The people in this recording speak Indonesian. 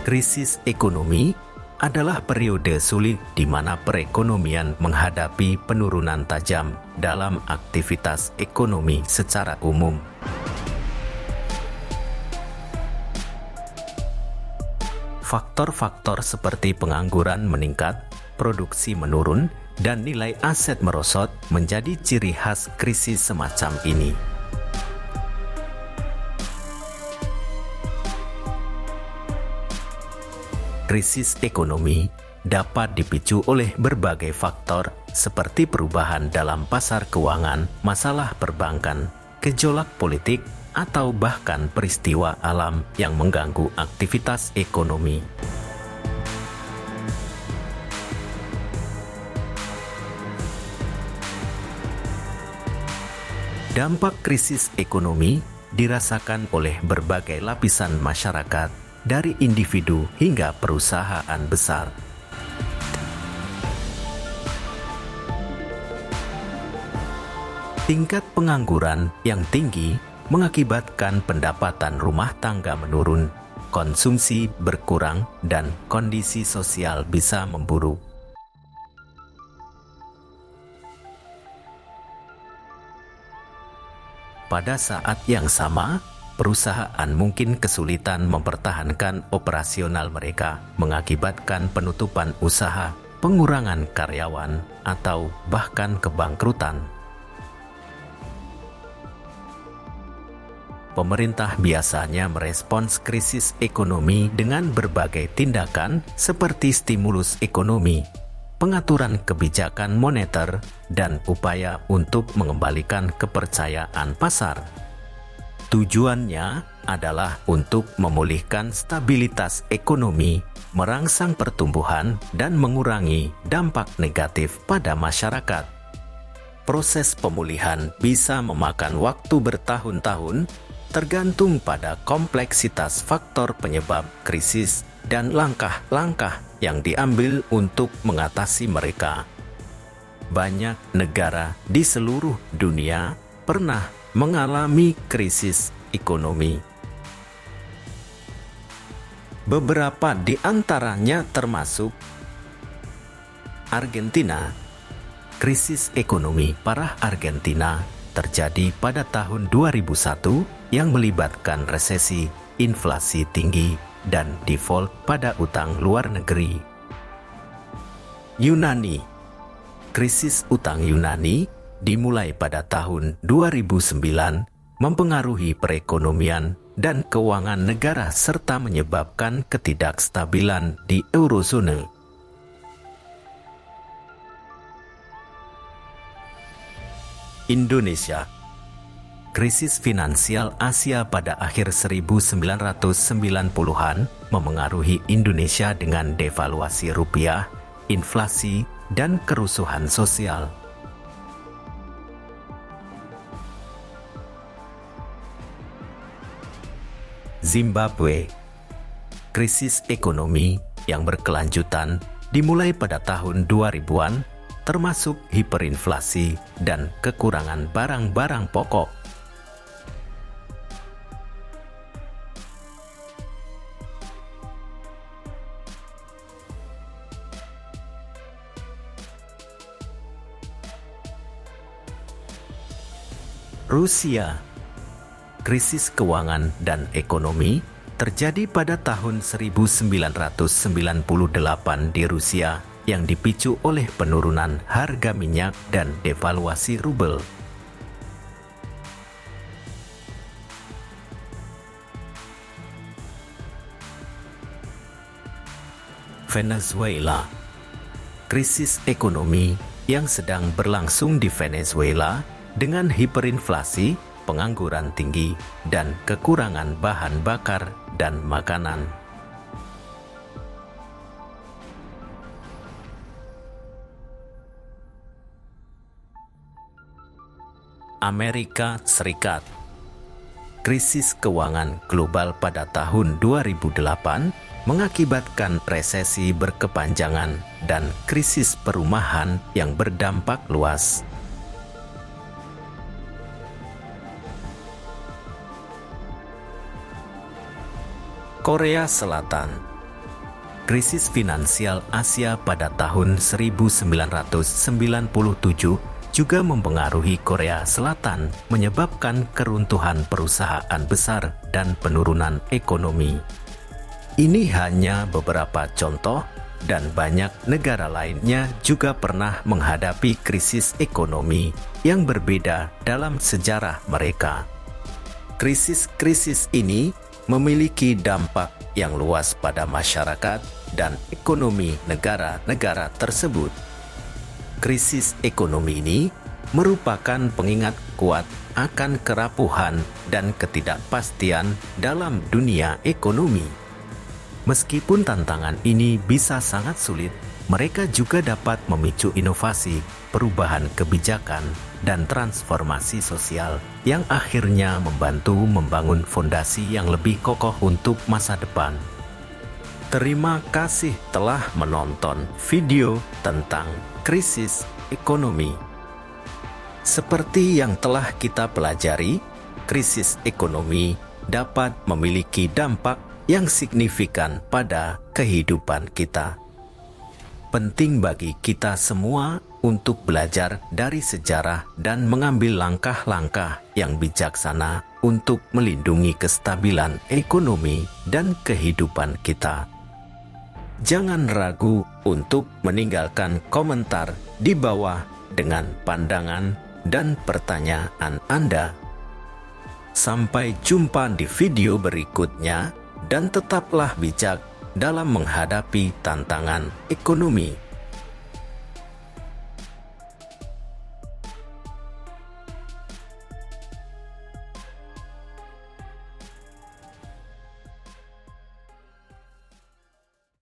Krisis ekonomi adalah periode sulit di mana perekonomian menghadapi penurunan tajam dalam aktivitas ekonomi secara umum. Faktor-faktor seperti pengangguran meningkat, produksi menurun, dan nilai aset merosot menjadi ciri khas krisis semacam ini. Krisis ekonomi dapat dipicu oleh berbagai faktor seperti perubahan dalam pasar keuangan, masalah perbankan, gejolak politik, atau bahkan peristiwa alam yang mengganggu aktivitas ekonomi. Dampak krisis ekonomi dirasakan oleh berbagai lapisan masyarakat, dari individu hingga perusahaan besar. Tingkat pengangguran yang tinggi mengakibatkan pendapatan rumah tangga menurun, konsumsi berkurang, dan kondisi sosial bisa memburuk. Pada saat yang sama, perusahaan mungkin kesulitan mempertahankan operasional mereka, mengakibatkan penutupan usaha, pengurangan karyawan, atau bahkan kebangkrutan. Pemerintah biasanya merespons krisis ekonomi dengan berbagai tindakan seperti stimulus ekonomi, pengaturan kebijakan moneter, dan upaya untuk mengembalikan kepercayaan pasar. Tujuannya adalah untuk memulihkan stabilitas ekonomi, merangsang pertumbuhan, dan mengurangi dampak negatif pada masyarakat. Proses pemulihan bisa memakan waktu bertahun-tahun, tergantung pada kompleksitas faktor penyebab krisis dan langkah-langkah yang diambil untuk mengatasi mereka. Banyak negara di seluruh dunia pernah mengalami krisis ekonomi. Beberapa di antaranya termasuk Argentina. Krisis ekonomi parah Argentina terjadi pada tahun 2001 yang melibatkan resesi, inflasi tinggi, dan default pada utang luar negeri. Yunani. Krisis utang Yunani dimulai pada tahun 2009, mempengaruhi perekonomian dan keuangan negara serta menyebabkan ketidakstabilan di eurozone. Indonesia. Krisis finansial Asia pada akhir 1990-an memengaruhi Indonesia dengan devaluasi rupiah, inflasi, dan kerusuhan sosial. Zimbabwe. Krisis ekonomi yang berkelanjutan dimulai pada tahun 2000-an, termasuk hiperinflasi dan kekurangan barang-barang pokok. Rusia. Krisis keuangan dan ekonomi terjadi pada tahun 1998 di Rusia yang dipicu oleh penurunan harga minyak dan devaluasi rubel. Venezuela. Krisis ekonomi yang sedang berlangsung di Venezuela dengan hiperinflasi, pengangguran tinggi, dan kekurangan bahan bakar dan makanan. Amerika Serikat. Krisis keuangan global pada tahun 2008 mengakibatkan resesi berkepanjangan dan krisis perumahan yang berdampak luas. Korea Selatan. Krisis finansial Asia pada tahun 1997 juga mempengaruhi Korea Selatan, menyebabkan keruntuhan perusahaan besar dan penurunan ekonomi. Ini hanya beberapa contoh, dan banyak negara lainnya juga pernah menghadapi krisis ekonomi yang berbeda dalam sejarah mereka. Krisis-krisis ini memiliki dampak yang luas pada masyarakat dan ekonomi negara-negara tersebut. Krisis ekonomi ini merupakan pengingat kuat akan kerapuhan dan ketidakpastian dalam dunia ekonomi. Meskipun tantangan ini bisa sangat sulit, mereka juga dapat memicu inovasi, perubahan kebijakan, dan transformasi sosial yang akhirnya membantu membangun fondasi yang lebih kokoh untuk masa depan. Terima kasih telah menonton video tentang krisis ekonomi. Seperti yang telah kita pelajari, krisis ekonomi dapat memiliki dampak yang signifikan pada kehidupan kita. Penting bagi kita semua untuk belajar dari sejarah dan mengambil langkah-langkah yang bijaksana untuk melindungi kestabilan ekonomi dan kehidupan kita. Jangan ragu untuk meninggalkan komentar di bawah dengan pandangan dan pertanyaan Anda. Sampai jumpa di video berikutnya, dan tetaplah bijak dalam menghadapi tantangan ekonomi.